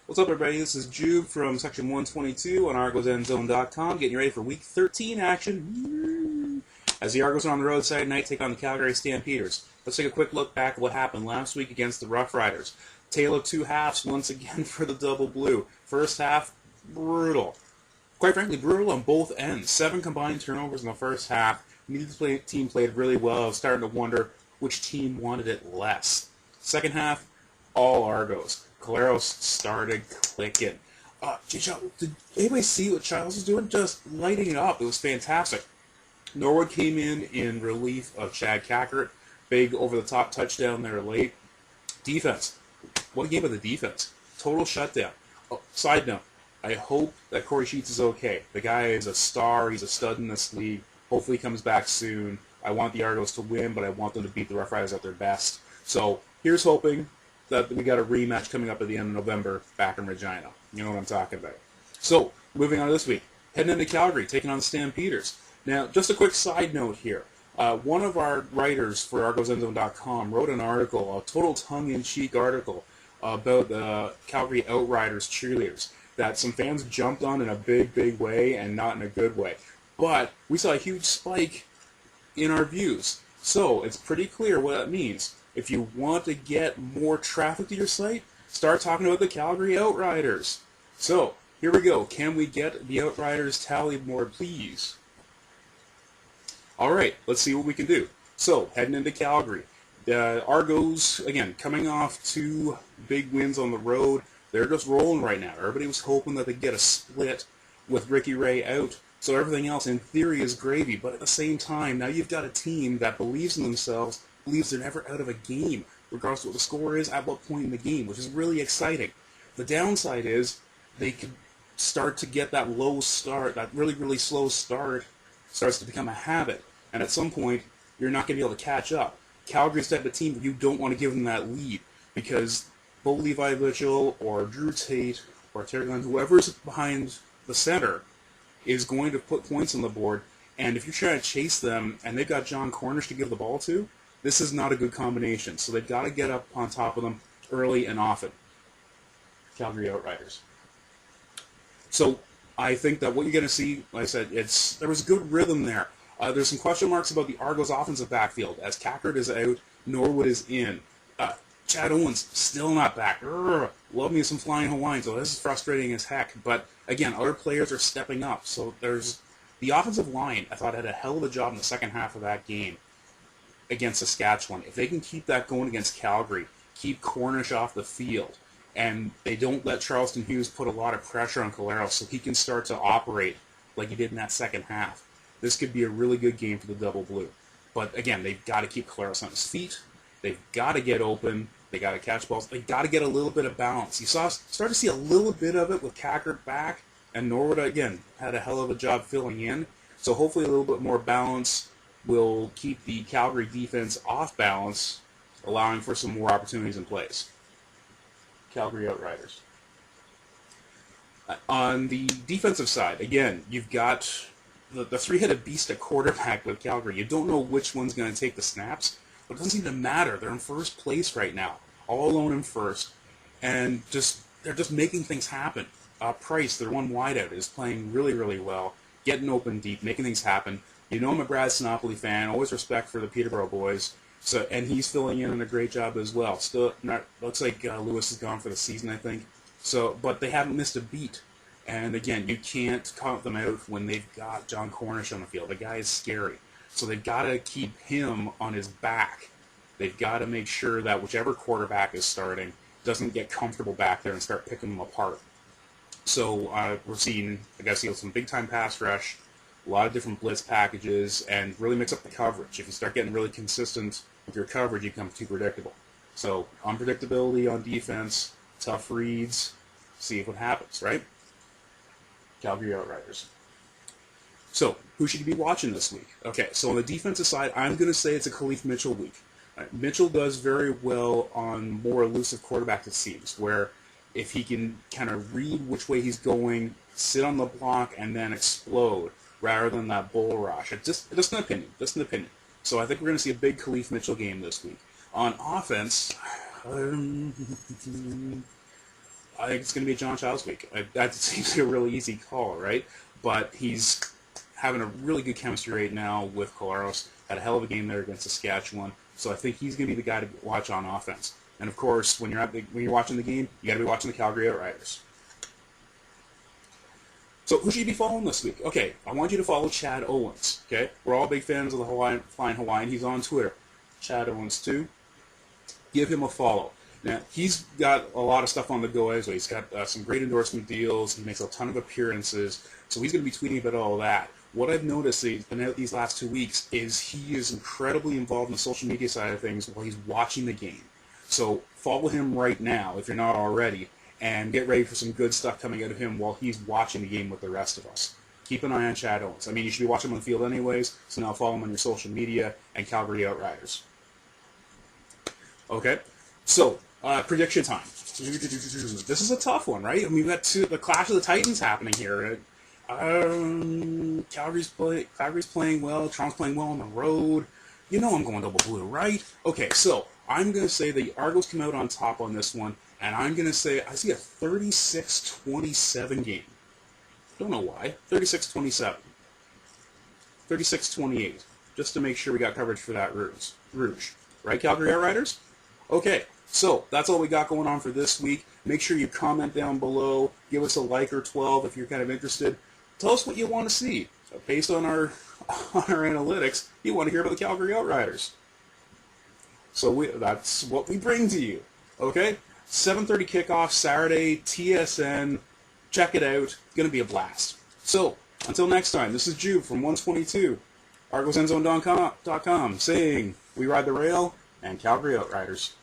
What's up, everybody? This is Jube from Section 122 on ArgosEndzone.com, getting you ready for Week 13 action. As the Argos are on the road Saturday night, take on the Calgary Stampeders. Let's take a quick look back at what happened last week against the Rough Riders. Tale of two halves once again for the Double Blue. First half, brutal. Quite frankly, brutal on both ends. 7 combined turnovers in the first half. Neither team played really well. I was starting to wonder which team wanted it less. Second half, all Argos. Collaros started clicking. Did anybody see what Childs was doing? Just lighting it up. It was fantastic. Norwood came in relief of Chad Cackert. Big over-the-top touchdown there late. Defense. What a game of the defense. Total shutdown. Oh, side note, I hope that Corey Sheets is okay. The guy is a star. He's a stud in this league. Hopefully he comes back soon. I want the Argos to win, but I want them to beat the Rough Riders at their best. So here's hoping that we got a rematch coming up at the end of November back in Regina. You know what I'm talking about. So, moving on to this week. Heading into Calgary, taking on the Stampeders. Now, just a quick side note here. One of our writers for ArgosEndzone.com wrote an article, a total tongue-in-cheek article, about the Calgary Outriders cheerleaders that some fans jumped on in a big, big way and not in a good way. But we saw a huge spike in our views. So, it's pretty clear what that means. If you want to get more traffic to your site, start talking about the Calgary Outriders. So, here we go. Can we get the Outriders tallied more, please? Alright, let's see what we can do. So, heading into Calgary. The Argos, again, coming off 2 big wins on the road. They're just rolling right now. Everybody was hoping that they'd get a split with Ricky Ray out. So everything else, in theory, is gravy. But at the same time, now you've got a team that believes in themselves, believes they're never out of a game, regardless of what the score is at what point in the game, which is really exciting. The downside is they could start to get that low start, that really, really slow start starts to become a habit. And at some point, you're not going to be able to catch up. Calgary's the type of team that you don't want to give them that lead because Bo Levi Mitchell or Drew Tate or Terry Glenn, whoever's behind the center, is going to put points on the board. And if you're trying to chase them and they've got John Cornish to give the ball to, this is not a good combination, so they've got to get up on top of them early and often. Calgary Outriders. So I think that what you're going to see, like I said, there was good rhythm there. There's some question marks about the Argos offensive backfield. As Cackert is out, Norwood is in. Chad Owens still not back. Love me some flying Hawaiian, so this is frustrating as heck. But again, other players are stepping up. So there's the offensive line, I thought, had a hell of a job in the second half of that game against Saskatchewan. If they can keep that going against Calgary, keep Cornish off the field, and they don't let Charleston Hughes put a lot of pressure on Collaros so he can start to operate like he did in that second half, this could be a really good game for the Double Blue. But again, they've got to keep Collaros on his feet. They've got to get open. They got to catch balls. They got to get a little bit of balance. You start to see a little bit of it with Cackert back, and Norwood again had a hell of a job filling in. So hopefully a little bit more balance will keep the Calgary defense off balance, allowing for some more opportunities in place. Calgary Outriders. On the defensive side, again, you've got the three-headed beast at quarterback with Calgary. You don't know which one's going to take the snaps, but it doesn't seem to matter. They're in first place right now, all alone in first, and they're just making things happen. Price, their one wideout, is playing really, really well, getting open deep, making things happen. You know I'm a Brad Sinopoli fan, always respect for the Peterborough boys, and he's filling in a great job as well. Still, looks like Lewis is gone for the season, I think. But they haven't missed a beat. And again, you can't count them out when they've got John Cornish on the field. The guy is scary. So they've got to keep him on his back. They've got to make sure that whichever quarterback is starting doesn't get comfortable back there and start picking them apart. So we're seeing, I guess, some big-time pass rush, a lot of different blitz packages, and really mix up the coverage. If you start getting really consistent with your coverage, you become too predictable. So unpredictability on defense, tough reads, see what happens, right? Calgary Outriders. So, who should you be watching this week? Okay, so on the defensive side, I'm going to say it's a Khalif Mitchell week. Mitchell does very well on more elusive quarterback, it seems, where if he can kind of read which way he's going, sit on the block, and then explode, rather than that bull rush. Just an opinion. So I think we're going to see a big Khalif Mitchell game this week. On offense, I think it's going to be a John Childs week. That seems like a really easy call, right? But he's having a really good chemistry right now with Collaros. Had a hell of a game there against Saskatchewan. So I think he's going to be the guy to watch on offense. And of course, when you're watching the game, you got to be watching the Calgary Outriders. So who should you be following this week? Okay, I want you to follow Chad Owens. Okay, we're all big fans of the Flying Hawaiian. He's on Twitter. Chad Owens too. Give him a follow. Now, he's got a lot of stuff on the go as well. He's got some great endorsement deals. He makes a ton of appearances. So he's going to be tweeting about all that. What I've noticed he's been out these last 2 weeks is he is incredibly involved in the social media side of things while he's watching the game. So follow him right now if you're not already, and get ready for some good stuff coming out of him while he's watching the game with the rest of us. Keep an eye on Chad Owens. I mean, you should be watching him on the field anyways, so now follow him on your social media and Calgary Outriders. Okay, so prediction time. This is a tough one, right? I mean, we've got the Clash of the Titans happening here. Calgary's playing well. Toronto's playing well on the road. You know I'm going double blue, right? Okay, so I'm going to say the Argos come out on top on this one, and I'm going to say I see a 36-27 game. Don't know why. 36-27. 36-28. Just to make sure we got coverage for that Rouge. Right, Calgary Outriders? Okay, so that's all we got going on for this week. Make sure you comment down below. Give us a like or 12 if you're kind of interested. Tell us what you want to see. Based on our analytics, you want to hear about the Calgary Outriders. So that's what we bring to you. Okay? 7:30 kickoff Saturday, TSN. Check it out. It's going to be a blast. So, until next time, this is Jube from 122, ArgosEndzone.com saying, we ride the rail, and Calgary Outriders.